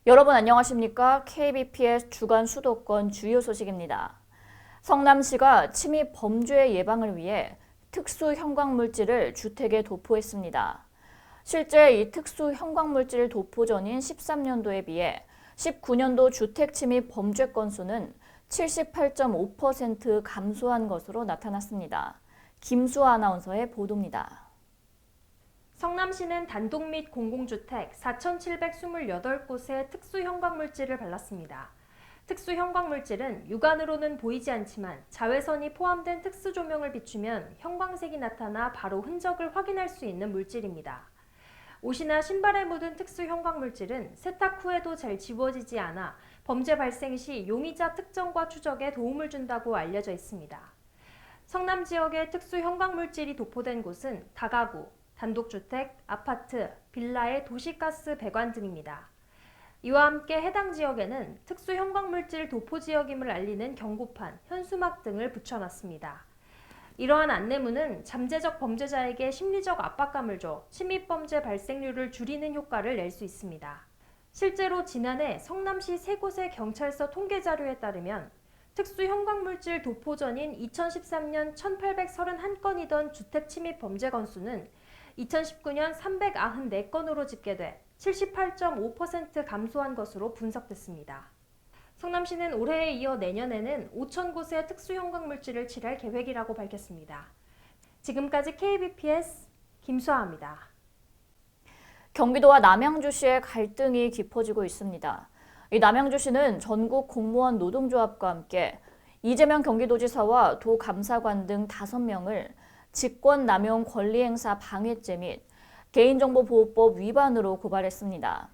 여러분 안녕하십니까? KBPS 주간 수도권 주요 소식입니다. 성남시가 침입 범죄 예방을 위해 특수 형광물질을 주택에 도포했습니다. 실제 이 특수 형광물질 도포 전인 13년도에 비해 19년도 주택 침입 범죄 건수는 78.5% 감소한 것으로 나타났습니다. 김수아 아나운서의 보도입니다. 성남시는 단독 및 공공주택 4,728곳에 특수 형광물질을 발랐습니다. 특수 형광물질은 육안으로는 보이지 않지만 자외선이 포함된 특수 조명을 비추면 형광색이 나타나 바로 흔적을 확인할 수 있는 물질입니다. 옷이나 신발에 묻은 특수 형광물질은 세탁 후에도 잘 지워지지 않아 범죄 발생 시 용의자 특정과 추적에 도움을 준다고 알려져 있습니다. 성남 지역에 특수 형광물질이 도포된 곳은 다가구, 단독주택, 아파트, 빌라의 도시가스 배관 등입니다. 이와 함께 해당 지역에는 특수 형광물질 도포 지역임을 알리는 경고판, 현수막 등을 붙여놨습니다. 이러한 안내문은 잠재적 범죄자에게 심리적 압박감을 줘 침입범죄 발생률을 줄이는 효과를 낼 수 있습니다. 실제로 지난해 성남시 3곳의 경찰서 통계 자료에 따르면 특수 형광물질 도포 전인 2013년 1,831건이던 주택 침입 범죄 건수는 2019년 394건으로 집계돼 78.5% 감소한 것으로 분석됐습니다. 성남시는 올해에 이어 내년에는 5,000곳의 특수 형광물질을 칠할 계획이라고 밝혔습니다. 지금까지 KBPS 김수아입니다. 경기도와 남양주시의 갈등이 깊어지고 있습니다. 이 남양주시는 전국 공무원 노동조합과 함께 이재명 경기도지사와 도감사관 등 5명을 직권남용 권리행사 방해죄 및 개인정보보호법 위반으로 고발했습니다.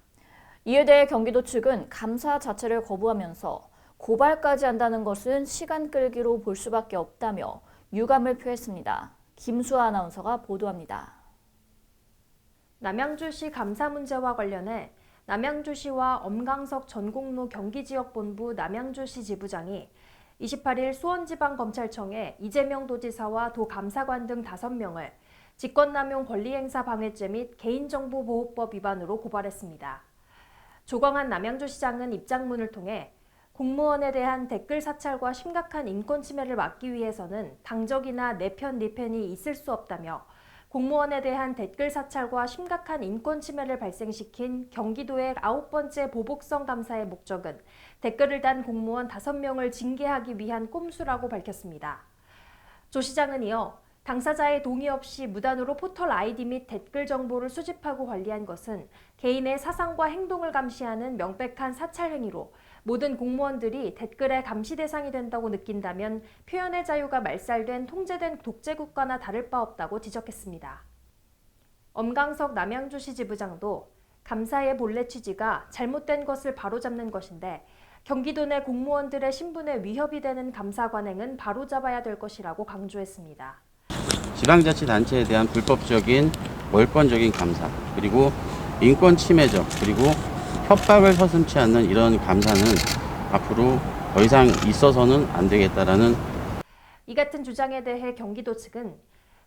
이에 대해 경기도 측은 감사 자체를 거부하면서 고발까지 한다는 것은 시간 끌기로 볼 수밖에 없다며 유감을 표했습니다. 김수아 아나운서가 보도합니다. 남양주시 감사 문제와 관련해 남양주시와 엄강석 전공로 경기지역본부 남양주시 지부장이 28일 수원지방검찰청에 이재명 도지사와 도감사관 등 5명을 직권남용 권리행사 방해죄 및 개인정보보호법 위반으로 고발했습니다. 조광한 남양주시장은 입장문을 통해 공무원에 대한 댓글 사찰과 심각한 인권 침해를 막기 위해서는 당적이나 내편 리펜이 있을 수 없다며 공무원에 대한 댓글 사찰과 심각한 인권 침해를 발생시킨 경기도의 9번째 보복성 감사의 목적은 댓글을 단 공무원 5명을 징계하기 위한 꼼수라고 밝혔습니다. 조 시장은 이어 당사자의 동의 없이 무단으로 포털 아이디 및 댓글 정보를 수집하고 관리한 것은 개인의 사상과 행동을 감시하는 명백한 사찰 행위로 모든 공무원들이 댓글의 감시 대상이 된다고 느낀다면 표현의 자유가 말살된 통제된 독재국가나 다를 바 없다고 지적했습니다. 엄강석 남양주시 지부장도 감사의 본래 취지가 잘못된 것을 바로잡는 것인데 경기도 내 공무원들의 신분에 위협이 되는 감사 관행은 바로잡아야 될 것이라고 강조했습니다. 지방자치단체에 대한 불법적인 월권적인 감사, 그리고 인권 침해적, 그리고 협박을 서슴지 않는 이런 감사는 앞으로 더 이상 있어서는 안 되겠다라는 이 같은 주장에 대해 경기도 측은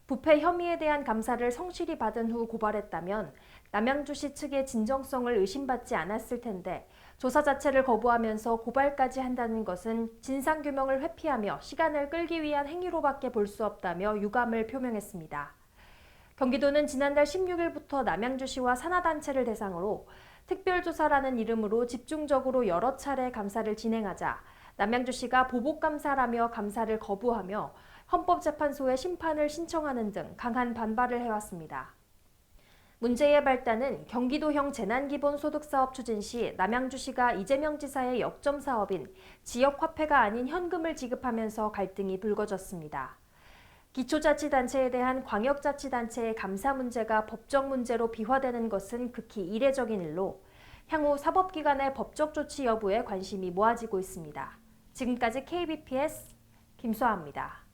부패 혐의에 대한 감사를 성실히 받은 후 고발했다면 남양주시 측의 진정성을 의심받지 않았을 텐데 조사 자체를 거부하면서 고발까지 한다는 것은 진상규명을 회피하며 시간을 끌기 위한 행위로밖에 볼 수 없다며 유감을 표명했습니다. 경기도는 지난달 16일부터 남양주시와 산하단체를 대상으로 특별조사라는 이름으로 집중적으로 여러 차례 감사를 진행하자 남양주시가 보복감사라며 감사를 거부하며 헌법재판소에 심판을 신청하는 등 강한 반발을 해왔습니다. 문제의 발단은 경기도형 재난기본소득사업 추진 시 남양주시가 이재명 지사의 역점 사업인 지역화폐가 아닌 현금을 지급하면서 갈등이 불거졌습니다. 기초자치단체에 대한 광역자치단체의 감사 문제가 법적 문제로 비화되는 것은 극히 이례적인 일로 향후 사법기관의 법적 조치 여부에 관심이 모아지고 있습니다. 지금까지 KBPS 김수아입니다.